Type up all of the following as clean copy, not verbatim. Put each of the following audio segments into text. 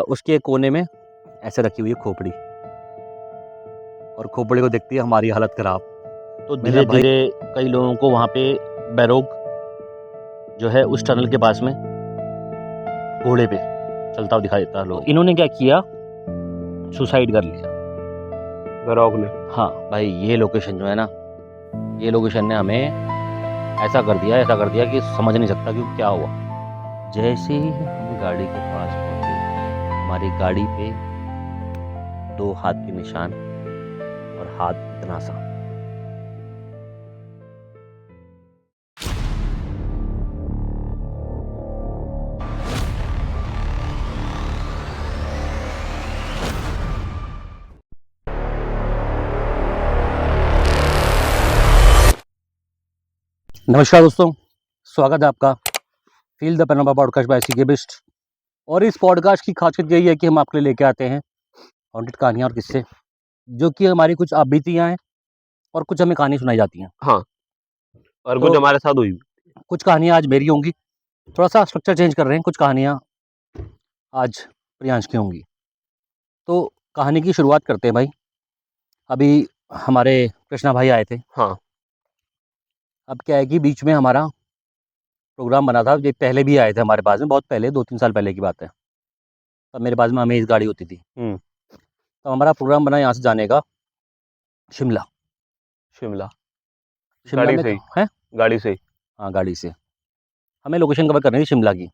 उसके कोने में ऐसे रखी हुई है खोपड़ी, और खोपड़ी को देखती है हमारी हालत खराब। तो धीरे धीरे कई लोगों को वहाँ पे बैरोग जो है उस टनल के पास में घोड़े पे चलता हुआ दिखाई देता है। लोग इन्होंने क्या किया, सुसाइड कर लिया बैरोग ने। हाँ भाई, ये लोकेशन जो है ना, ये लोकेशन ने हमें ऐसा कर दिया कि समझ नहीं सकता कि क्या हुआ। जैसे ही हम गाड़ी के पास पहुंचे, हमारी गाड़ी पे 2 हाथ के निशान और हाथ इतना सा। नमस्कार दोस्तों, स्वागत है आपका feel the panorama podcast by CK Bist. और इस पॉडकास्ट की खासियत यही है कि हम आपके लिए लेके आते हैं हॉन्टेड कहानियाँ और किस्से, जो कि हमारी कुछ आप बीतियाँ हैं और कुछ हमें कहानी सुनाई जाती हैं। हाँ, और तो कुछ हमारे साथ हुई। कुछ कहानियाँ आज मेरी होंगी, थोड़ा सा स्ट्रक्चर चेंज कर रहे हैं। कुछ कहानियाँ आज प्रियांश की होंगी। तो कहानी की शुरुआत करते हैं भाई। अभी हमारे कृष्णा भाई आए थे। हाँ, अब क्या है कि बीच में हमारा प्रोग्राम बना था, ये पहले भी आए थे हमारे पास में, बहुत पहले, 2-3 साल पहले की बात है। तब मेरे पास में अमेज गाड़ी होती थी। तो हमारा प्रोग्राम बना यहाँ से जाने का शिमला। शिमला शिमला गाड़ी में से ही। है, गाड़ी से ही। हाँ गाड़ी से हमें लोकेशन कवर करनी थी शिमला की।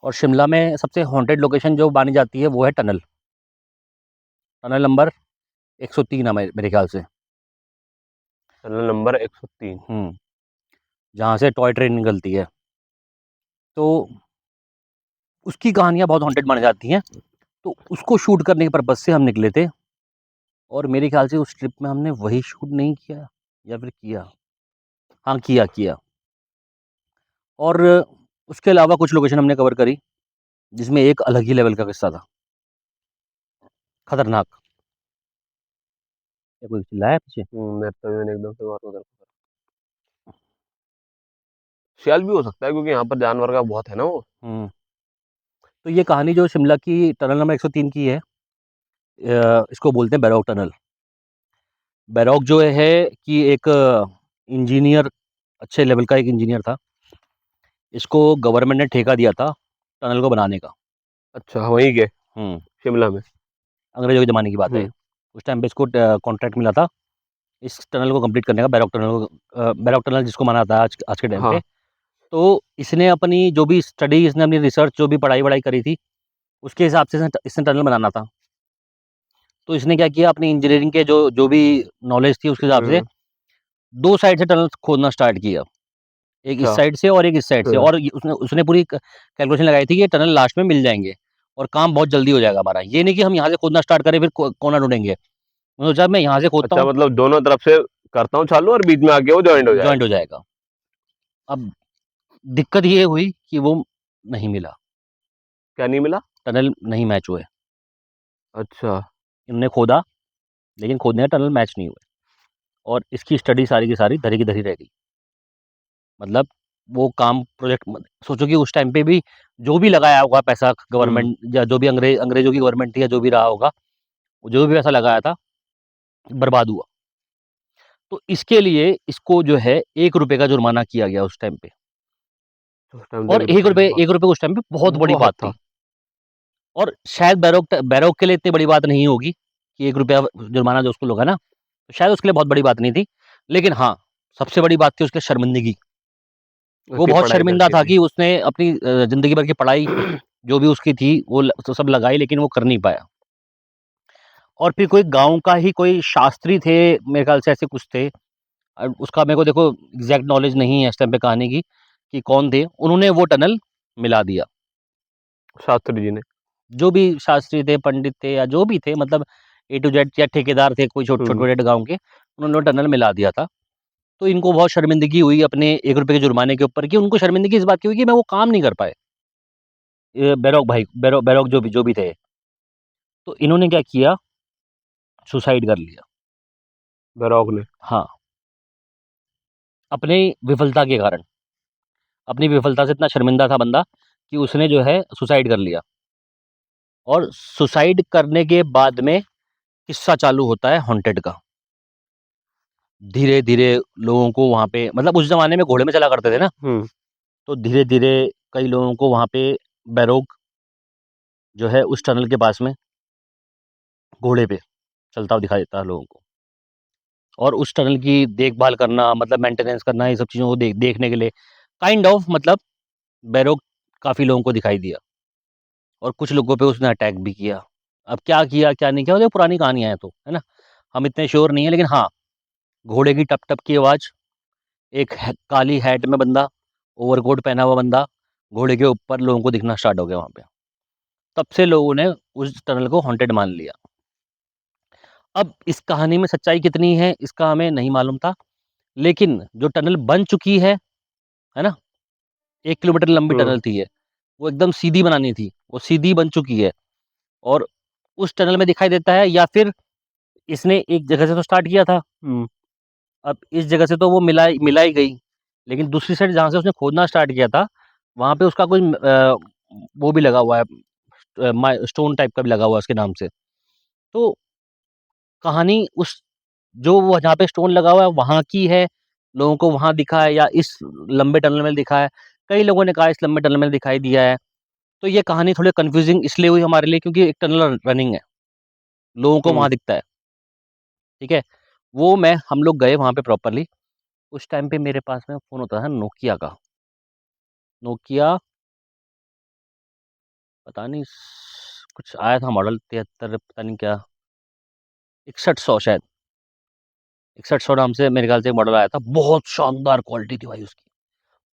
और शिमला में सबसे हॉन्टेड लोकेशन जो मानी जाती है वो है टनल नंबर 103 है मेरे ख्याल से। Tunnel number 103। जहाँ से टॉय ट्रेन निकलती है। तो उसकी कहानियाँ बहुत हॉन्टेड मानी जाती हैं। तो उसको शूट करने के पर्पज़ से हम निकले थे। और मेरे ख्याल से उस ट्रिप में हमने वही शूट नहीं किया, या फिर किया, हाँ किया। और उसके अलावा कुछ लोकेशन हमने कवर करी, जिसमें एक अलग ही लेवल का किस्सा था, खतरनाक। क्या कोई चिल्लाया पीछे? मेरे तो मैंने एकदम से बात उधर। सियाल भी हो सकता है क्योंकि यहाँ पर जानवर का बहुत है ना वो। तो ये कहानी जो शिमला की टनल नंबर 103 की है, इसको बोलते हैं बैरोग टनल। बैरोग जो है कि एक इंजीनियर, अच्छे लेवल का एक इंजीनियर था। इसको गवर्नमेंट ने ठेका दिया था टनल को बनाने का। अच्छा, वहीं के हम्म शिमला में। अंग्रेजों के ज़माने की बात है। हम्म। उस टाइम पे इसको कॉन्ट्रैक्ट मिला था इस टनल को कंप्लीट करने का, बैरोग टनल जिसको माना था आज आज के टाइम पे। हाँ। तो इसने अपनी जो भी स्टडी, इसने अपनी रिसर्च, जो भी पढ़ाई वढ़ाई करी थी, उसके हिसाब से इसने टनल बनाना था। तो इसने क्या किया, अपनी इंजीनियरिंग के जो जो भी नॉलेज थी उसके हिसाब से हम्म। 2 साइड से टनल खोदना स्टार्ट किया, एक इस अच्छा। साइड से और एक इस साइड से। हम्म। और उसने उसने पूरी कैलकुलेशन लगाई थी कि ये टनल लास्ट में मिल जाएंगे और काम बहुत जल्दी हो जाएगा हमारा। ये नहीं कि हम यहाँ से खोदना स्टार्ट करें फिर कोना ढूंढेंगे। मैंने सोचा मैं यहाँ से खोदता अच्छा, हूँ, मतलब दोनों तरफ से करता हूँ चालू और बीच में आके वो जॉइंट हो जॉइंट जाएगा। हो जाएगा। अब दिक्कत ये हुई कि वो नहीं मिला, क्या नहीं मिला? टनल नहीं मैच हुए। अच्छा। इन्होंने खोदा, लेकिन खोदने का टनल मैच नहीं हुए। और इसकी स्टडी सारी की सारी धरी की धरी रह गई। मतलब वो काम प्रोजेक्ट, सोचो कि उस टाइम पे भी जो भी लगाया होगा पैसा गवर्नमेंट, या जो भी अंग्रेजों की गवर्नमेंट थी, या जो भी रहा होगा, जो भी पैसा लगाया था बर्बाद हुआ। तो इसके लिए इसको जो है 1 रुपए का जुर्माना किया गया उस टाइम पे। उस टाइम और तक रुपए वाह, 1 रुपए उस टाइम पे बहुत बड़ी बहुत बात था। थी। और शायद बैरोक के लिए इतनी बड़ी बात नहीं होगी कि 1 रुपया जुर्माना जो उसको लगा ना, तो शायद उसके लिए बहुत बड़ी बात नहीं थी। लेकिन हाँ, सबसे बड़ी बात थी उसके शर्मिंदगी। वो उसकी बहुत पढ़ाई शर्मिंदा करके था थी। कि उसने अपनी ज़िंदगी भर की पढ़ाई जो भी उसकी थी वो तो सब लगाई, लेकिन वो कर नहीं पाया। और फिर कोई गाँव का ही कोई शास्त्री थे, मेरे ख्याल से ऐसे कुछ थे। उसका मेरे को देखो एग्ज़ैक्ट नॉलेज नहीं है इस टाइम पे कहानी की कि कौन थे। उन्होंने वो टनल मिला दिया। शास्त्री जी ने। जो भी शास्त्री थे, पंडित थे, या जो भी थे, मतलब ए टू जेड, या ठेकेदार थे कोई हम्म। छोटे-छोटे गाँव के, उन्होंने वो टनल मिला दिया था। तो इनको बहुत शर्मिंदगी हुई अपने 1 रुपए के जुर्माने के ऊपर, कि उनको शर्मिंदगी इस बात की हुई कि मैं वो काम नहीं कर पाए। ये बैरोग जो भी थे। तो इन्होंने क्या किया, सुसाइड कर लिया। बैरोग ने। हाँ, अपनी विफलता के कारण। अपनी विफलता से इतना शर्मिंदा था बंदा कि उसने जो है सुसाइड कर लिया। और सुसाइड करने के बाद में किस्सा चालू होता है हॉन्टेड का। धीरे-धीरे लोगों को वहाँ पे, मतलब उस ज़माने में घोड़े में चला करते थे ना, तो धीरे-धीरे कई लोगों को वहाँ पे बैरोग जो है उस टनल के पास में घोड़े पे चलता हुआ दिखाई देता है लोगों को। और उस टनल की देखभाल करना, मतलब मेंटेनेंस करना, ये सब चीज़ों को देखने के लिए काइंड ऑफ, मतलब बैरोग काफ़ी लोगों को दिखाई दिया और कुछ लोगों पे उसने अटैक भी किया। अब क्या किया, क्या नहीं किया, वो तो पुरानी कहानियाँ हैं, तो है ना? हम इतने श्योर नहीं है, लेकिन हाँ, घोड़े की टप-टप की आवाज़, एक काली हैट में बंदा, ओवरकोट पहना हुआ बंदा घोड़े के ऊपर लोगों को दिखना स्टार्ट हो गया वहाँ पे। तब से लोगों ने उस टनल को हॉन्टेड मान लिया। अब इस कहानी में सच्चाई कितनी है इसका हमें नहीं मालूम था, लेकिन जो टनल बन चुकी है ना? 1 किलोमीटर लंबी टनल थी ये, वो एकदम सीधी बनानी थी, वो सीधी बन चुकी है और उस टनल में दिखाई देता है, या फिर इसने एक जगह से तो स्टार्ट किया था, अब इस जगह से तो वो मिला ही गई, लेकिन दूसरी साइड जहाँ से उसने खोदना स्टार्ट किया था, वहाँ पे उसका कोई वो भी लगा हुआ है, स्टोन टाइप का भी लगा हुआ है उसके नाम से। तो कहानी उस जो वो जहाँ पे स्टोन लगा हुआ है वहाँ की है, लोगों को वहाँ दिखा है, या इस लंबे टनल में दिखा है। कई लोगों ने कहा इस लंबे टनल में दिखाई दिया है। तो ये कहानी थोड़ी कन्फ्यूजिंग इसलिए हुई हमारे लिए, क्योंकि एक टनल रनिंग है, लोगों को वहाँ दिखता है, ठीक है? वो हम लोग गए वहाँ पे प्रॉपर्ली। उस टाइम पे मेरे पास में फ़ोन होता था नोकिया का। नोकिया पता नहीं कुछ आया था मॉडल 73, पता नहीं क्या, 6100 शायद, 6100 नाम से मेरे ख्याल से एक मॉडल आया था। बहुत शानदार क्वालिटी थी भाई उसकी,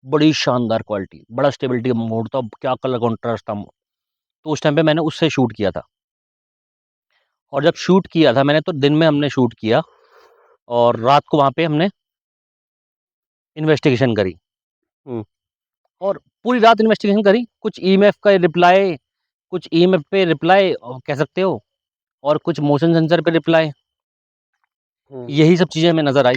बड़ी शानदार क्वालिटी, बड़ा स्टेबिलिटी मोड था, क्या कलर कॉन्ट्रास्ट था। तो उस टाइम पे मैंने उससे शूट किया था, और जब शूट किया था मैंने, तो दिन में हमने शूट किया और रात को वहाँ पे हमने इन्वेस्टिगेशन करी। और पूरी रात इन्वेस्टिगेशन करी, कुछ ईएमएफ का रिप्लाई, कुछ ईएमएफ पे रिप्लाई कह सकते हो, और कुछ मोशन सेंसर पे रिप्लाई, यही सब चीज़ें हमें नज़र आई,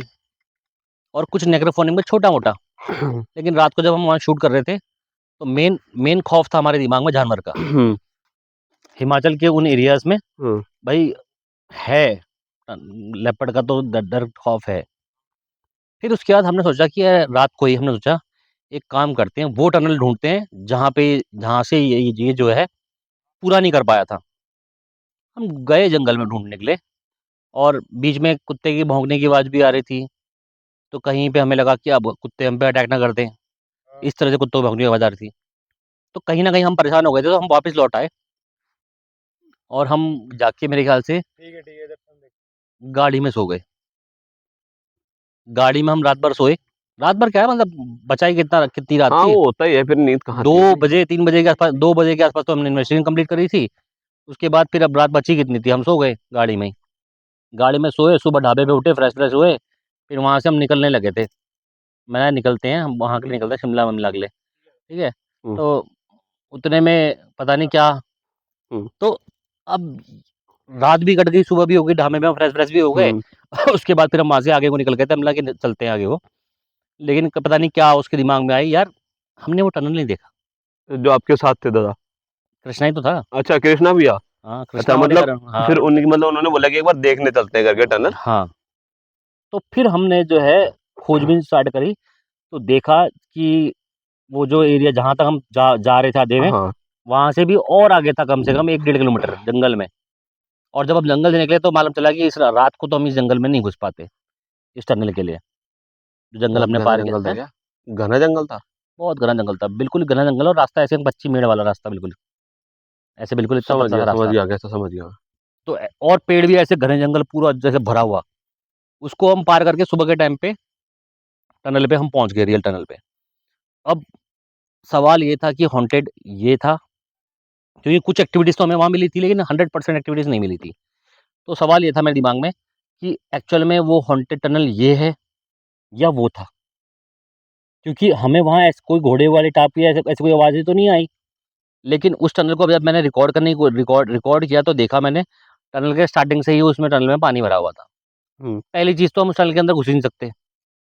और कुछ नेक्रोफोनिक में छोटा-मोटा। लेकिन रात को जब हम वहाँ शूट कर रहे थे, तो मेन मेन खौफ था हमारे दिमाग में जानवर का। हिमाचल के उन एरियाज़ में भाई है, लेपर्ड का तो डर खौफ है। फिर उसके बाद हमने सोचा कि रात को ही हमने सोचा एक काम करते हैं, वो टनल ढूँढते हैं जहाँ से ये जो है पूरा नहीं कर पाया था। हम गए जंगल में ढूँढने के लिए, और बीच में कुत्ते की भौंकने की आवाज़ भी आ रही थी, तो कहीं पे हमें लगा कि अब कुत्ते हम पे अटैक ना कर दें। इस तरह से कुत्तों की भौंकने की आवाज़ आ रही थी। तो कहीं न कहीं हम परेशान हो गए थे, तो हम वापस लौट आए, और हम जाके मेरे ख़्याल से गाड़ी में सो गए। गाड़ी में हम रात भर सोए। रात भर क्या है, मतलब बचा ही कितनी रात हाँ, थी। वो होता ही है, फिर नींद कहाँ 2 थी इतनी? बजे 3 बजे के आस-पास, 2 बजे के आस-पास तो हमने इन्वेस्टिगेशन कंप्लीट करी थी। उसके बाद फिर अब रात बची कितनी थी, हम सो गए गाड़ी में ही। गाड़ी में सोए, सुबह ढाबे पे उठे, फ्रेश-व्रेश हुए, फिर वहाँ से हम निकलने लगे थे। मैं निकलते हैं, हम वहाँ के लिए निकलते हैं शिमला-विमला के लिए, ठीक है? हुँ, तो उतने में पता नहीं क्या, हुँ, तो अब रात भी कट गई, सुबह भी हो गई, ढाबे में हम फ्रेश-व्रेश भी हो गए। हुँ। उसके बाद फिर हम वहाँ से आगे को निकल गए थे, हमने कहा कि चलते हैं आगे को। लेकिन पता नहीं क्या उसके दिमाग में आई, यार हमने वो टनल नहीं देखा। जो आपके साथ थे दादा? कृष्णा ही तो था। अच्छा, कृष्णा भैया? हाँ, कृष्णा अच्छा, हमारे मतलब घर, हाँ, फिर उन्होंने बोला कि एक बार देखने चलते हैं करके टनल? हाँ। तो फिर हमने जो है खोजबीन स्टार्ट करी, तो देखा कि वो जो एरिया जहाँ तक हम जा रहे थे आधे में, हाँ। वहाँ से भी और आगे था, कम से कम 1 डेढ़ किलोमीटर जंगल में। और जब हम जंगल से निकले तो मालूम चला कि इस रात को तो हम इस जंगल में नहीं घुस पाते, इस टनल के लिए, जो जंगल बहुत हमने घना पार किया जंगल था है। क्या? घना जंगल था? बहुत घना जंगल था, बिल्कुल घना जंगल, और रास्ता ऐसे पच्ची मेड़ वाला रास्ता, बिल्कुल ऐसे, बिल्कुल इतना पतला सा समझ रास्ता। गया, कैसा समझ गया मैं। तो और पेड़ भी ऐसे, घने जंगल पूरा जैसे भरा हुआ, उसको हम पार करके सुबह के टाइम पे टनल पे हम पहुंच गए, रियल टनल पे। अब सवाल ये था कि हॉन्टेड ये था, क्योंकि कुछ एक्टिविटीज़ तो हमें वहाँ मिली थी, लेकिन 100% एक्टिविटीज़ नहीं मिली थी। तो सवाल ये था मेरे दिमाग में कि एक्चुअल में वो हॉन्टेड टनल ये है या वो था? क्योंकि हमें वहाँ ऐसे कोई घोड़े वाले टाइप या ऐसे ऐसी कोई आवाज़ें तो नहीं आई। लेकिन उस टनल को जब मैंने रिकॉर्ड करने की रिकॉर्ड किया, तो देखा मैंने टनल के स्टार्टिंग से ही उसमें टनल में पानी भरा हुआ था। हुँ। पहली चीज़ तो हम उस टनल के अंदर घुस ही नहीं सकते।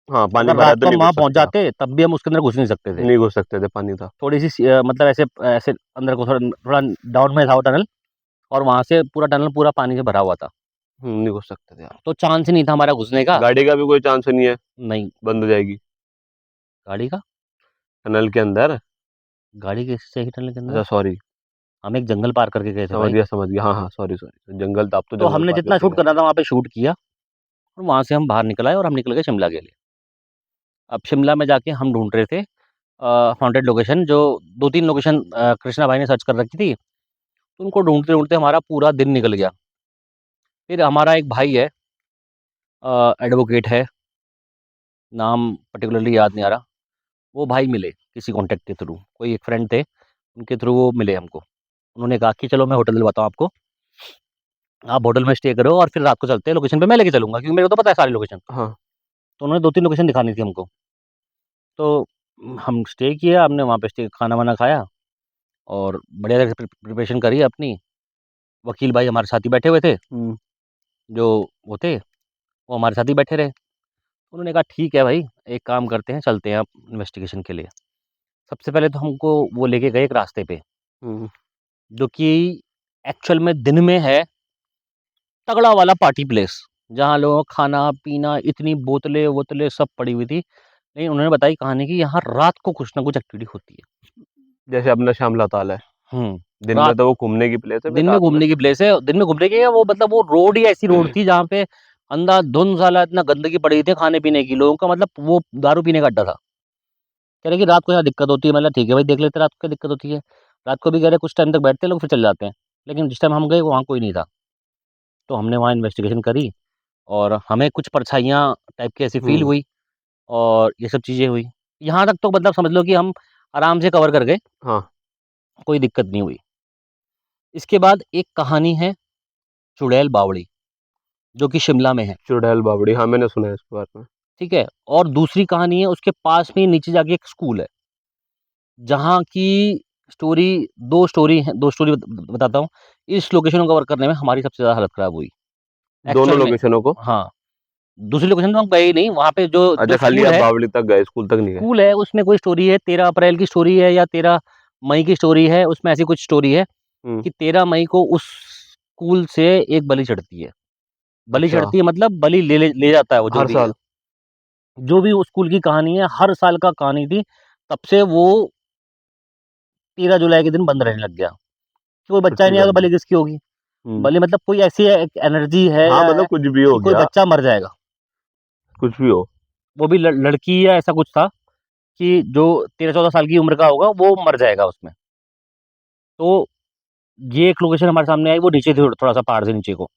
हाँ, पानी अगर भरा है रात तो को नहीं हम वहाँ घुस पहुँच सकते आप। जाते तब भी हम उसके अंदर घुस नहीं सकते थे। नहीं घुस सकते थे, पानी था। थोड़ी-सी मतलब ऐसे ऐसे अंदर को थोड़ा थोड़ा डाउन में था वो टनल। और वहाँ से पूरा टनल पूरा पानी से भरा हुआ था, नहीं घुस सकते थे आप। तो चांस ही नहीं था हमारा घुसने का। गाड़ी का भी कोई चांस नहीं है, नहीं, बंद हो जाएगी गाड़ी का टनल के अंदर। गाड़ी कैसे ही टनल के अंदर? अच्छा सॉरी, हम एक जंगल पार करके गए थे भाई। समझ गया, हाँ हाँ, सॉरी सॉरी, जंगल तो आप तो तो जंगल हमने पार जितना करके शूट गए। करना था वहाँ पे शूट किया, और वहाँ से हम बाहर निकल आए और हम निकल गए शिमला के लिए। अब शिमला में जाके हम ढूंढ रहे थे हॉन्टेड लोकेशन, जो 2-3 लोकेशन कृष्णा भाई ने सर्च कर रखी थी, तो उनको ढूंढते ढूंढते हमारा पूरा दिन निकल गया। फिर हमारा एक भाई है, एडवोकेट है, नाम पर्टिकुलरली याद नहीं आ रहा, वो भाई मिले किसी कॉन्टैक्ट के थ्रू, कोई एक फ्रेंड थे, उनके थ्रू वो मिले हमको। उन्होंने कहा कि चलो मैं होटल दिलवाता हूँ आपको, आप होटल में स्टे करो और फिर रात को चलते हैं लोकेशन पे, मैं लेके चलूँगा क्योंकि मेरे को तो पता है सारी लोकेशन। हाँ, तो उन्होंने 2-3 लोकेशन दिखानी थी हमको। तो हम स्टे किया, हमने वहाँ पे स्टे खाना-वाना खाया और बढ़िया से प्रिपरेशन करी अपनी। वकील भाई हमारे साथ ही बैठे हुए थे, जो वो थे, वो हमारे साथ ही बैठे रहे। उन्होंने कहा ठीक है भाई, एक काम करते हैं, चलते हैं आप इन्वेस्टिगेशन के लिए। सबसे पहले तो हमको वो लेके गए एक रास्ते पे, जो कि एक्चुअल में दिन में है तगड़ा वाला पार्टी प्लेस, जहाँ लोगों का खाना-पीना, इतनी बोतलें-वोतलें सब पड़ी हुई थी। लेकिन उन्होंने बताई कहानी कि यहाँ रात को कुछ ना कुछ एक्टिविटी होती है। जैसे अपना श्यामला ताल है, हुँ, दिन में रात तो वो घूमने की प्लेस है, फिर दिन में रात में घूमने की प्लेस है, दिन में घूमने की है वो, मतलब वो रोड ही ऐसी रोड थी जहाँ पे अंधाधुंध साला इतना गंदगी पड़ी थी खाने-पीने की, लोगों का मतलब वो दारू पीने का अड्डा था। कह रहे कि रात को यहाँ दिक्कत होती है, मतलब ठीक है भाई देख लेते हैं रात को क्या दिक्कत होती है। रात को भी कह रहे कुछ टाइम तक बैठते हैं लोग फिर चले जाते हैं। लेकिन जिस टाइम हम गए वहाँ कोई नहीं था। तो हमने वहाँ इन्वेस्टिगेशन करी और हमें कुछ परछाइयाँ टाइप की ऐसी फ़ील हम्म, हुई और ये सब चीज़ें हुई। यहाँ तक तो मतलब समझ लो कि हम आराम से कवर कर गए, हाँ, कोई दिक्कत नहीं हुई। इसके बाद एक कहानी है चुड़ैल बावड़ी, जो कि शिमला में है, चुड़ैल बावड़ी, हाँ मैंने सुना है इसके बारे में। ठीक है? और दूसरी कहानी है उसके पास में ही नीचे जाके एक स्कूल है, जहाँ की स्टोरी 2 स्टोरी हैं, 2 स्टोरी बताता हूँ। इस लोकेशन को कवर करने में हमारी सबसे ज़्यादा हालत ख़राब हुई, दोनों एक्चुअल में। लोकेशनों को? हाँ, दूसरी लोकेशन तो हम गए ही नहीं, वहाँ पे जो जो अच्छा, खाली स्कूल आप है, बावड़ी तक गए, स्कूल तक नहीं गए? उसमें कोई स्टोरी है, 13 अप्रैल की स्टोरी है या 13 मई की स्टोरी है, उसमें ऐसी कुछ स्टोरी है हम्म, कि 13 मई को उस स्कूल से एक बलि चढ़ती है। बलि अच्छा, चढ़ती है मतलब बलि ले जाता है वो, जो हर भी है। साल? जो भी उस स्कूल की कहानी है, हर साल का कहानी थी, तब से वो 13 जुलाई के दिन बंद रहने लग गया। कि कोई बच्चा ही छुट्टी नहीं आया कर तो दी। बलि किसकी होगी? हम्म, बलि मतलब कोई ऐसी एक एनर्जी है हाँ या मतलब कुछ भी हो कि कोई गया, बच्चा मर जाएगा। कुछ भी हो। वो भी लड़की या ऐसा कुछ था कि जो 13-14 साल की उम्र का होगा वो मर जाएगा उसमें। तो ये एक लोकेशन हमारे सामने आई, वो नीचे थी थोड़ा-सा पहाड़ से नीचे को।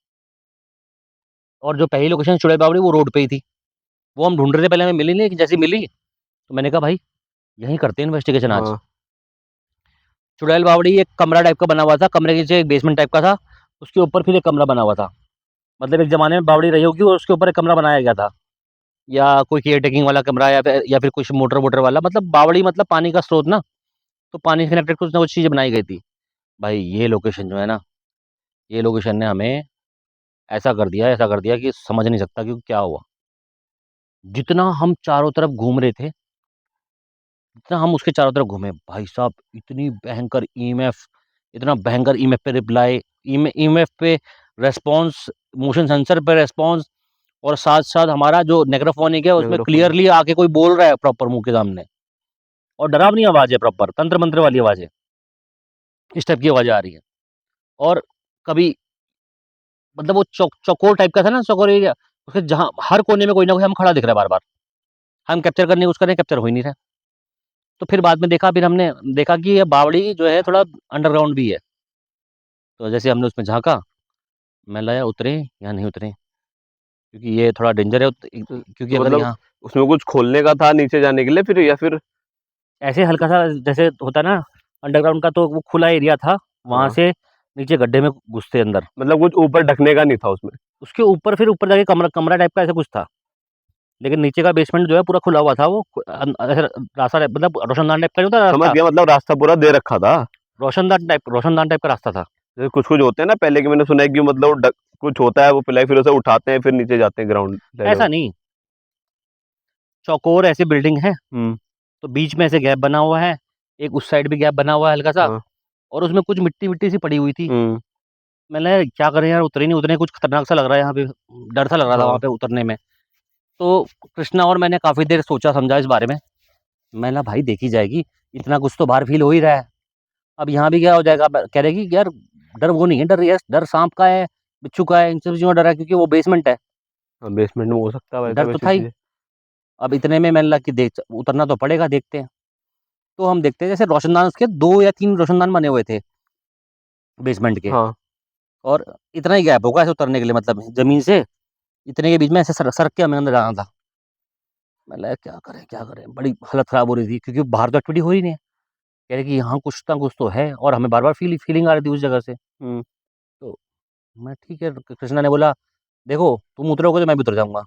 और जो पहली लोकेशन चुड़ैल बावड़ी वो रोड पे ही थी। वो हम ढूँढ रहे थे, पहले हमें मिली नहीं, लेकिन जैसे ही मिली तो मैंने कहा भाई यहीं करते हैं इन्वेस्टिगेशन आज। हाँ, चुड़ैल बावड़ी एक कमरा टाइप का बना हुआ था, कमरे के नीचे एक बेसमेंट टाइप का था, उसके ऊपर फिर एक कमरा बना हुआ था। मतलब एक ज़माने में बावड़ी रही होगी और उसके ऊपर एक कमरा बनाया गया था, या कोई केयर टेकिंग वाला कमरा या फिर कुछ मोटर-वोटर वाला, मतलब बावड़ी मतलब पानी का स्रोत ना, तो पानी से कनेक्टेड कुछ ना कुछ चीज़ें बनाई गई थी। भाई ये लोकेशन जो है ना, ये लोकेशन ने हमें ऐसा कर दिया कि समझ नहीं सकता कि क्या हुआ। जितना हम चारों तरफ घूम रहे थे, जितना हम उसके चारों तरफ घूमे, भाई साहब इतनी भयंकर ईएमएफ, इतना भयंकर ईएमएफ पे रिप्लाई, ईएमएफ पे रिस्पॉन्स, मोशन सेंसर पे रिस्पॉन्स, और साथ-साथ हमारा जो नेक्रोफोनिक है उसमें नेक्रोफोन। क्लियरली आके कोई बोल रहा है प्रॉपर मुँह के सामने, और डरावनी आवाज़ है, प्रॉपर तंत्र-मंत्र वाली आवाज़ है। इस टाइप की आवाज़ें आ रही हैं। और कभी मतलब वो चौकोर टाइप का था ना, चौकोर एरिया, उसके जहाँ हर कोने में कोई ना कोई हमें खड़ा दिख रहा है बार-बार। हम कैप्चर करने की कोशिश कर रहे हैं, कैप्चर हो ही नहीं रहा है। तो फिर बाद में देखा, फिर हमने देखा कि ये बावड़ी जो है थोड़ा अंडरग्राउंड भी है। तो जैसे हमने उसमें झाँका, मैं लाया उतरे या नहीं उतरे, क्योंकि ये थोड़ा डेंजर है क्योंकि तो अगर मतलब यहाँ उसमें कुछ खोलने का था नीचे जाने के लिए फिर, या फिर? ऐसे हल्का-सा जैसे होता है ना अंडरग्राउंड का, तो वो खुला एरिया था, वहाँ हाँ, से नीचे गड्ढे में घुसते अंदर। मतलब कुछ ऊपर ढकने का नहीं था उसमें? उसके ऊपर फिर ऊपर जाके कमरा कमरा टाइप का ऐसा कुछ था। लेकिन नीचे का बेसमेंट जो है पूरा खुला हुआ था, वो ऐसे रास्ता टाइप, मतलब रोशनदान टाइप का नहीं होता समझ रास्ता, गया, मतलब रास्ता पूरा दे रखा था। रोशनदान टाइप का रास्ता था। जैसे कुछ-कुछ होते हैं ना, पहले के मैंने सुना है कि मतलब वो कुछ होता है, वो पिलाई फिर उसे उठाते हैं, फिर नीचे जाते हैं ग्राउंड लेवल। ऐसा नहीं, चौकोर ऐसी बिल्डिंग है, हुँ, तो बीच में ऐसे गैप बना हुआ है, एक उस साइड भी गैप बना हुआ है हल्का-सा, हाँ, और उसमें कुछ मिट्टी-विट्टी सी पड़ी हुई थी। हुँ, मैंने क्या करें यार, उतरे नहीं उतरे, कुछ खतरनाक सा लग रहा है यहाँ पे, डर सा लग रहा था वहाँ हाँ पे उतरने में। तो कृष्णा और मैंने काफ़ी देर सोचा समझा इस बारे में। मैंने कहा भाई देखी जाएगी, इतना कुछ तो बाहर फील हो ही रहा है। अब यहाँ भी क्या हो जाएगा, कह रहे कि यार डर वो नहीं है, डर ये डर सांप का है, बिच्छू का है, इन सब चीज़ों का डर है, क्योंकि वो बेसमेंट है। बेसमेंट में हो सकता है वैसे डर तो वैसी था ही। चीजें। अब इतने में मैंने लगा कि देख उतरना तो पड़ेगा, देखते हैं। तो हम देखते हैं, जैसे रोशनदान, उसके 2 या 3 रोशनदान बने हुए थे बेसमेंट के, हाँ और इतना ही गैप होगा ऐसे उतरने के लिए, मतलब ज़मीन से इतने के बीच में ऐसे सरक के हमें अंदर जाना था। मैंने लगा क्या करें? बड़ी हालत ख़राब हो रही थी, क्योंकि बाहर तो एक्टिविटी हो ही नहीं है। कह रहे कि यहाँ कुछ ना कुछ तो है, और हमें बार-बार फीलिंग आ रही थी उस जगह से। हम्म, तो मैं ठीक है, कृष्णा ने बोला, "देखो तुम उतरोगे तो मैं भी उतर जाऊँगा।"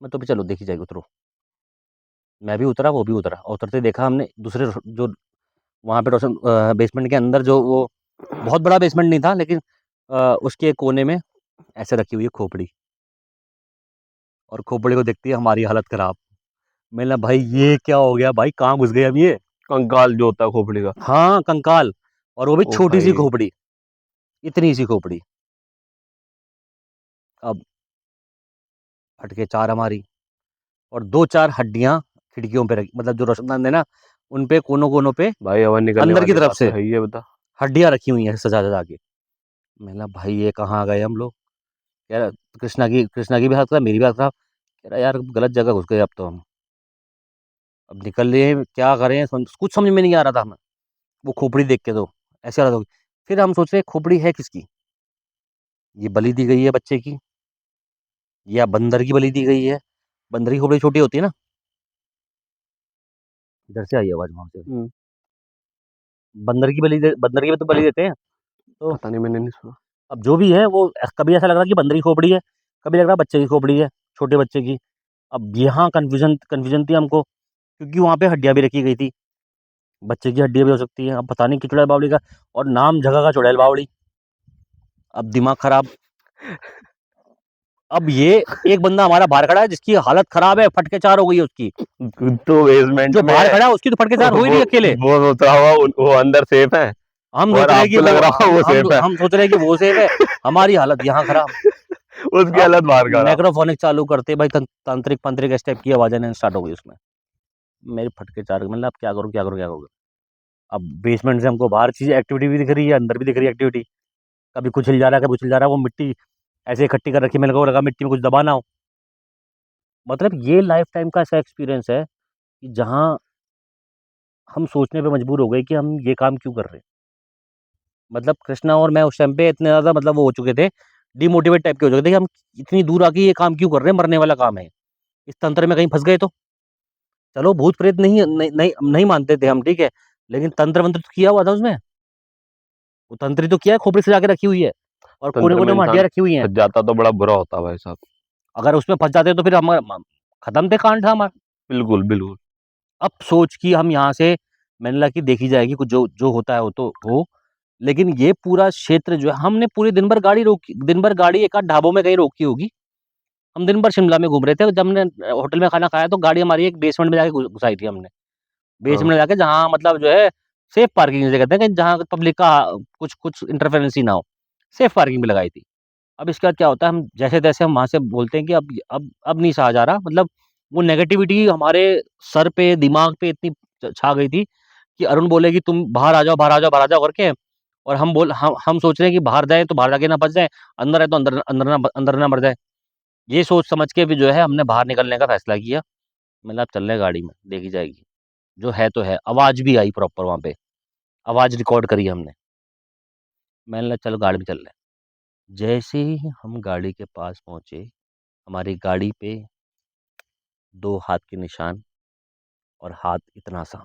मैं तो भी चलो देखी जाएगी, उतरो। मैं भी उतरा, वो भी उतरा, और उतरते ही देखा हमने दूसरे जो वहाँ पे बेसमेंट के अंदर जो वो बहुत बड़ा बेसमेंट नहीं था, लेकिन उसके एक कोने में ऐसे रखी हुई है खोपड़ी, और खोपड़ी को देखते ही हमारी हालत ख़राब। मैंने कहा भाई ये क्या हो गया भाई, कहाँ घुस गए हम ये? कंकाल जो होता है खोपड़ी का। हाँ, कंकाल, और वो भी ओ छोटी-सी भाई। खोपड़ी, इतनी सी खोपड़ी। अब फटके 4 हमारी, और 2-4 हड्डियाँ खिड़कियों पे रखी, मतलब जो रोशनदान है ना, उन पे कोनों-कोनों पे भाई हवा निकलने अंदर की वाली तरफ बात तो से है ही है, बता। हड्डियाँ रखी हुई हैं सजा-सजा के। मैंने कहा भाई ये कहाँ आ गए हम लोग? कह रहा कृष्णा की भी हालत खराब, मेरी भी हालत खराब। कह रहा यार गलत जगह घुस गए अब तो हम। अब निकल रहे हैं, क्या करें? कुछ समझ में नहीं आ रहा था हमें। वो खोपड़ी देख के तो ऐसे हालत हो गई। फिर हम सोच रहे हैं खोपड़ी है किसकी? ये बलि दी गई है बच्चे की, या बंदर की बलि दी गई है? बंदर की खोपड़ी छोटी होती है ना? इधर से आई आवाज़ वहाँ से। हम्म, बंदर की भी तो बलि देते हैं। तो पता नहीं, मैंने नहीं सुना। अब जो भी है वो, कभी ऐसा लग रहा है कि बंदर की खोपड़ी है, कभी लग रहा है बच्चे की खोपड़ी है, छोटे बच्चे की। अब यहाँ कन्फ्यूज़न कन्फ्यूज़न थी हमको, क्योंकि वहाँ पे हड्डियाँ भी रखी गई थी। बच्चे की हड्डियाँ भी हो सकती हैं, अब पता नहीं कि चुड़ैल बावली का, और नाम जगह का चुड़ैल बावली। अब दिमाग खराब। अब ये एक बंदा हमारा बाहर खड़ा है जिसकी हालत खराब है, फटके 4 हो गई है उसकी। तो बेसमेंट जो में बाहर है, खड़ा है उसकी तो फटके 4 हो ही वो रही है अकेले। वो उतरा हुआ वो अंदर सेफ है, हम सोच और रहे हैं कि आपको लग वो रहा हो वो सेफ है। हम सोच रहे हैं कि वो सेफ है, हमारी हालत यहाँ खराब। उसकी अब हालत बाहर खराब। नेक्रोफोनिक चालू करते भाई, तांत्रिक स्टेप की आवाज़ आना स्टार्ट हो गई उसमें। मेरे फटके 4, मतलब अब क्या करूँ? अब बेसमेंट से हमको बाहर चीज़ एक्टिविटी भी दिख रही है, अंदर भी दिख रही है एक्टिविटी। कभी कुछ हिल जा रहा है, कभी कुछ हिल जा रहा है, वो मिट्टी ऐसे इकट्ठी कर रखी है, मेरे को लगा मिट्टी में कुछ दबा ना हो। मतलब ये लाइफ टाइम का ऐसा एक्सपीरियंस है कि जहाँ हम सोचने पे मजबूर हो गए कि हम ये काम क्यों कर रहे हैं। मतलब कृष्णा और मैं उस टाइम पे इतने ज़्यादा, मतलब वो हो चुके थे, डिमोटिवेट टाइप के हो चुके थे कि हम इतनी दूर आके ये काम क्यों कर रहे हैं, मरने वाला काम है। इस तंत्र में कहीं फँस गए तो? चलो भूत प्रेत नहीं मानते थे हम, ठीक है, लेकिन तंत्र-वंत्र तो किया हुआ था उसमें। वो तंत्र ही तो किया है, खोपड़ी सजा के रखी हुई है, और तंत्र में कोने-कोने में इंसान हड्डियाँ रखी हुई हैं। फंस जाता तो बड़ा बुरा होता भाई साहब। अगर उसमें फँस जाते तो फिर हम खत्म थे, कांड था हमारा। बिल्कुल बिल्कुल। अब सोच कि हम यहाँ से, मैंने लगा कि देखी जाएगी, कुछ जो जो होता है वो तो हो। लेकिन ये पूरा क्षेत्र जो है, हमने पूरे दिन भर गाड़ी रोकी, दिन भर गाड़ी एक आध ढाबों में कहीं रोकी होगी। हम दिन भर शिमला में घूम रहे थे, जब हमने होटल में खाना खाया तो गाड़ी हमारी एक बेसमेंट में जाके घुसाई थी हमने। बेसमेंट हाँ में जाके, जहाँ मतलब जो है सेफ पार्किंग जिसे कहते हैं, कि जहाँ पब्लिक का कुछ कुछ इंटरफेरेंस ही ना हो, सेफ पार्किंग पे लगाई थी। अब इसके बाद क्या होता है, हम जैसे-तैसे हम वहाँ से बोलते हैं कि अब नहीं सहा जा रहा, मतलब वो नेगेटिविटी हमारे सर पे, दिमाग पे इतनी छा गई थी कि अरुण बोले कि तुम बाहर आ जाओ, बाहर आ जाओ, बाहर आ जाओ करके, और हम सोच रहे हैं कि बाहर जाएँ तो बाहर जाके ना फँस जाएँ, अंदर है तो अंदर ना मर जाए। ये सोच समझ के भी जो है हमने बाहर निकलने का फैसला किया। मतलब अब चल रहे हैं गाड़ी में, देखी जाएगी। जो है तो है, आवाज़ भी आई प्रॉपर वहाँ पे, आवाज़ रिकॉर्ड करी हमने। मैंने कहा चलो गाड़ी में चल रहे हैं। जैसे ही हम गाड़ी के पास पहुँचे, हमारी गाड़ी पे 2 हाथ के निशान, और हाथ इतना सा,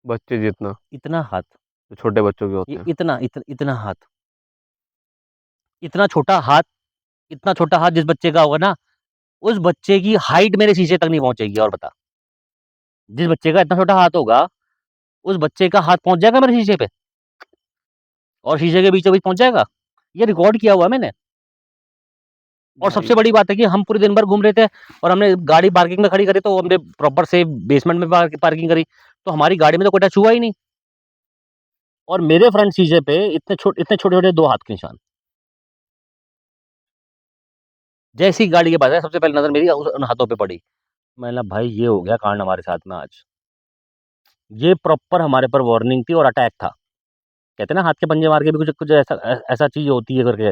बच्चे जितना, इतना हाथ, जो छोटे बच्चों के ये होते हैं। इतना हाथ, इतना छोटा हाथ, इतना छोटा हाथ जिस बच्चे का होगा ना, उस बच्चे की हाइट मेरे शीशे तक नहीं पहुँचेगी, और बता। जिस बच्चे का इतना छोटा हाथ होगा, उस बच्चे का हाथ पहुँच जाएगा मेरे शीशे पे, और शीशे के बीचों-बीच पहुँच जाएगा। ये रिकॉर्ड किया हुआ है मैंने। और भाई सबसे बड़ी बात है कि हम पूरे दिन भर घूम रहे थे, और हमने गाड़ी पार्किंग में खड़ी करी, तो हमने प्रॉपर से बेसमेंट में पार्किंग करी, तो हमारी गाड़ी में तो कोई टच हुआ ही नहीं। और मेरे फ्रंट शीशे पे इतने छोटे-छोटे 2 हाथ के निशान। जैसे ही गाड़ी के पास आया, सबसे पहले नज़र मेरी उन हाथों पे पड़ी। मैंने कहा भाई ये हो गया कांड हमारे साथ में आज। ये प्रॉपर हमारे पर वार्निंग थी और अटैक था। कहते हैं ना हाथ के पंजे मार के भी कुछ कुछ ऐसा चीज़ होती है करके।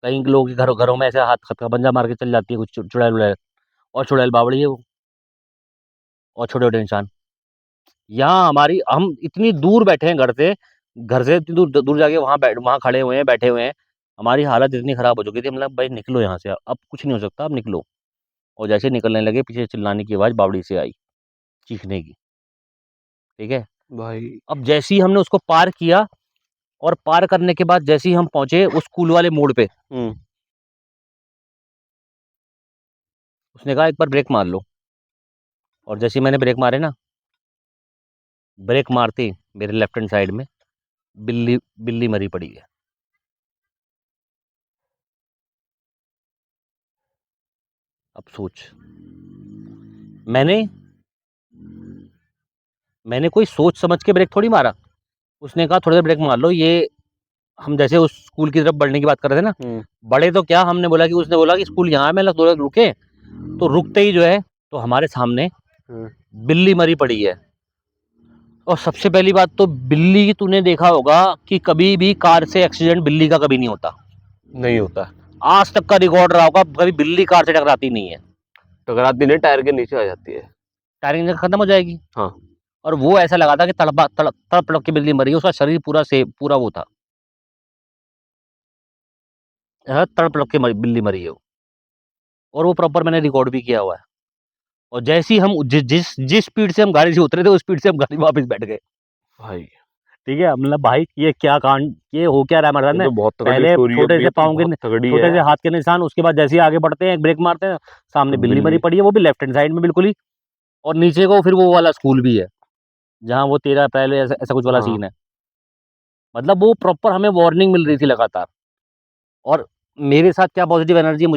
कई लोगों के घरों में ऐसे हाथ का पंजा मार के चल जाती है कुछ चुड़ैल-वुड़ैल, और चुड़ैल बावड़ी है वो, और छोटे-छोटे निशान। यहाँ हमारी हम इतनी दूर बैठे हैं घर से इतनी दूर दूर जाके वहाँ खड़े हुए हैं, बैठे हुए हैं। हमारी हालत इतनी खराब हो चुकी थी, मतलब भाई निकलो यहाँ से, अब कुछ नहीं हो सकता, अब निकलो। और जैसे ही निकलने लगे, पीछे चिल्लाने की आवाज़ बावड़ी से आई, चीखने की, ठीक है? भाई। अब जैसे ही हमने उसको पार किया, और पार करने के बाद जैसे ही हम पहुँचे उस स्कूल वाले मोड़ पे, हुँ। उसने कहा एक बार ब्रेक मार लो। और जैसे ही मैंने ब्रेक मारे ना, ब्रेक मारते ही मेरे लेफ्ट हैंड साइड में बिल्ली बिल्ली मरी पड़ी है। अब सोच, मैंने मैंने कोई सोच समझ के ब्रेक थोड़ी मारा। उसने कहा थोड़ी देर ब्रेक मार लो, ये हम जैसे उस स्कूल की तरफ बढ़ने की बात कर रहे थे ना, हुँ। बड़े तो क्या, हमने बोला कि उसने बोला कि स्कूल यहाँ है, मैं थोड़ा रुके, तो रुकते ही जो है, तो हमारे सामने हुँ। बिल्ली मरी पड़ी है। और सबसे पहली बात तो बिल्ली, तूने देखा होगा कि कभी भी कार से एक्सीडेंट बिल्ली का कभी नहीं होता। नहीं होता। आज तक का रिकॉर्ड रहा होगा, कभी बिल्ली कार से टकराती नहीं है। टकराती नहीं, टायर के नीचे आ जाती है। टायरिंग खत्म हो जाएगी। हाँ। और वो ऐसा लगा था कि तड़प के बिल्ली मरी है, उसका शरीर पूरा वो था, तड़प के बिल्ली मरी है वो। और वो प्रॉपर मैंने रिकॉर्ड भी किया हुआ है। और जैसे ही हम जिस स्पीड से हम गाड़ी से उतरे थे, उस स्पीड से हम गाड़ी में वापस बैठ गए। भाई, ठीक है, मतलब भाई ये क्या कांड, ये हो क्या रहा है हमारे साथ ये में। तो बहुत तगड़ी पहले स्टोरी है छोटे भाई, से ये तो पाँव बहुत के, तगड़ी छोटे है। से हाथ के निशान, उसके बाद जैसे ही आगे बढ़ते हैं, ब्रेक मारते हैं, सामने बिल्ली मरी बिल्ली। पड़ी है, वो भी लेफ्ट हैंड साइड में बिल्कुल ही। और नीचे को फिर वो वाला स्कूल भी है, जहाँ वो 13 अप्रैल ऐसा ऐसा कुछ वाला हाँ। सीन है। मतलब वो प्रॉपर हमें वार्निंग मिल रही थी लगातार। और मेरे साथ क्या पॉजिटिव एनर्जी है,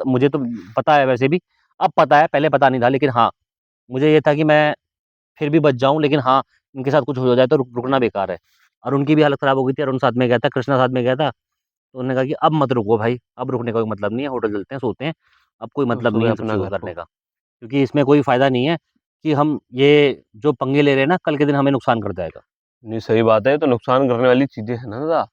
मुझे तो पता है वैसे भी। अब पता है, पहले पता नहीं था, लेकिन हाँ, मुझे ये था कि मैं फिर भी बच जाऊँ, लेकिन हाँ, इनके साथ कुछ हो जाए तो रुकना बेकार है। और उनकी भी हालत खराब हो गई थी, अरुण साथ में गया था, कृष्णा साथ में गया था। तो उन्होंने कहा कि अब मत रुको भाई, अब रुकने का कोई मतलब नहीं है, होटल चलते हैं, सोते हैं। अब कोई अब मतलब नहीं सुबह है इन सब अपना चीज़ों को घर करने को। का। क्योंकि इसमें कोई फ़ायदा नहीं है कि हम ये जो पंगे ले रहे हैं ना, कल के दिन हमें नुकसान कर जाएगा। नहीं, सही बात है, ये तो नुकसान करने वाली चीज़ें हैं ना दादा।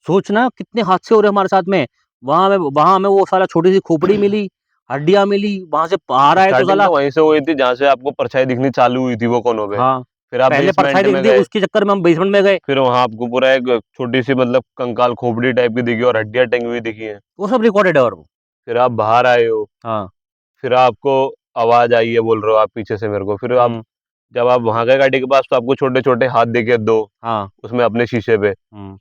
सोचना कितने हादसे हो रहे हैं हमारे साथ में। वहाँ हमें वो साला छोटी-सी खोपड़ी मिली, हड्डियाँ मिली, वहाँ से बाहर आए तो स्टार्टिंग साला, तो वहीं से हुई थी जहाँ से आपको परछाई दिखनी चालू हुई थी वो कोनों पे। हाँ, फिर आप पहले परछाई बेसमेंट दिख में दी, गए। उसके चक्कर में हम बेसमेंट में गए। फिर वहाँ आपको पूरा एक छोटी-सी मतलब कंकाल खोपड़ी टाइप की दिखी और हड्डियाँ टंगी हुई दिखी हैं। वो सब रिकॉर्डेड है। और वो, फिर आप बाहर आए हो, हाँ, फिर आपको आवाज़ आई है बोल रहे हो आप पीछे से मेरे को। फिर आप हुँ, जब आप वहाँ गए गाड़ी के पास तो आपको छोटे-छोटे हाथ दिखे 2 हाँ, उसमें अपने शीशे पे। हुँ।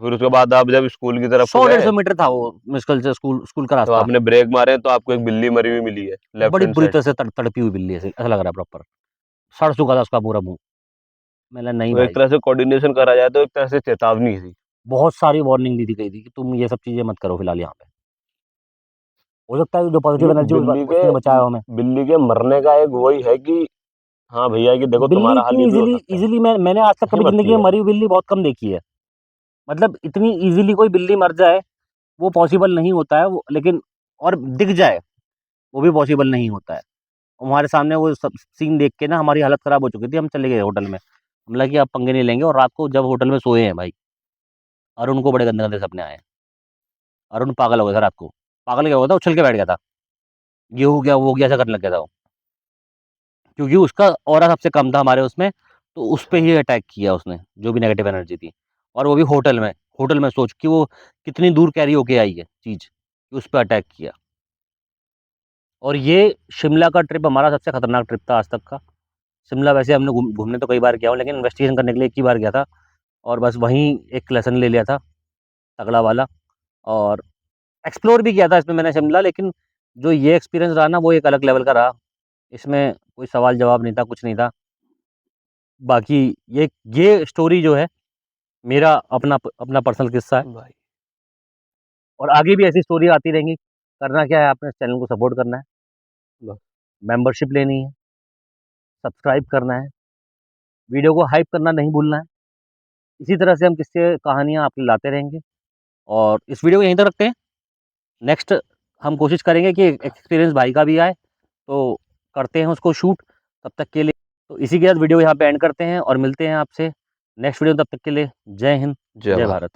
फिर उसके बाद आप जब स्कूल की तरफ 100 डेढ़ गए, 100 मीटर था वो मुश्किल से स्कूल का तो रास्ता। आपने ब्रेक मारे तो आपको एक बिल्ली मरी हुई मिली है, लेफ्ट बड़ी हैंड बुरी साइड तरह से। से तड़पी हुई बिल्ली, ऐसे ऐसा लग रहा है प्रॉपर। सड़ चुका था उसका पूरा मुँह। मैंने कहा नहीं तो एक भाई, तरह से कोऑर्डिनेशन करा जाए तो एक तरह से चेतावनी थी। बहुत सारी वार्निंग दी थी, गई थी कि तुम ये सब चीज़ें मत करो फिलहाल यहाँ पे। हो सकता है जो पॉजिटिव क्योंकि एनर्जी उसने बचाया हो हमें। बिल्ली के मरने का एक वही है कि हाँ भैया कि देखो बिल्ली तुम्हारा हाल इतनी ये भी हो ईज़िली सकता है। ईज़िली मैंने आज तक नहीं कभी ज़िंदगी मरती में है। मरी हुई बिल्ली बहुत कम देखी है। मतलब इतनी ईज़िली कोई बिल्ली मर जाए, वो पॉसिबल नहीं होता है वो, लेकिन और दिख जाए, वो भी पॉसिबल नहीं होता है। हमारे सामने वो सब सीन देख के ना हमारी हालत ख़राब हो चुकी थी, हम चले गए होटल में। हम लगा कि अब पंगे नहीं लेंगे, और रात को जब होटल में सोए हैं भाई, अरुण को बड़े गंदे-गंदे सपने आए हैं। अरुण पागल हो गया था रात को। पागल क्या हुआ था, उछल के बैठ गया था। ये हो गया, वो हो गया, ऐसा करने लग गया था वो। क्योंकि उसका ऑरा सबसे कम था हमारे उसमें, तो उस पे अच्छा। ही अटैक किया उसने, जो भी नेगेटिव एनर्जी थी। और वो भी होटल में। होटल में सोच कि वो कितनी दूर कैरी होके आई है चीज़, उस पे अटैक किया। और ये शिमला का ट्रिप हमारा सबसे खतरनाक ट्रिप था आज तक का। शिमला वैसे हमने घूमने तो कई बार गया हूँ, लेकिन इन्वेस्टिगेशन करने के लिए एक ही बार गया था। और बस वहीं एक लेसन ले लिया था, तगड़ा वाला। और एक्सप्लोर भी किया था इसमें मैंने शिमला, लेकिन जो ये एक्सपीरियंस रहा ना, वो एक अलग लेवल का रहा। इसमें कोई सवाल जवाब नहीं था, कुछ नहीं था। बाकी ये स्टोरी जो है, मेरा अपना पर्सनल किस्सा है। भाई। और आगे भी ऐसी स्टोरी आती रहेंगी। करना क्या है, आपने इस चैनल को सपोर्ट करना है, बस। मेंबरशिप लेनी है, सब्सक्राइब करना है, वीडियो को हाइप करना नहीं भूलना है। इसी तरह से हम किस्से कहानियाँ आपके लिए लाते रहेंगे और इस वीडियो को यहीं तक रखते हैं। नेक्स्ट हम कोशिश करेंगे कि एक्सपीरियंस भाई का भी आए, तो करते हैं उसको शूट। तब तक के लिए तो इसी के साथ वीडियो यहाँ पे एंड करते हैं और मिलते हैं आपसे नेक्स्ट वीडियो। तब तक के लिए जय हिंद, जय जय भारत। भारत।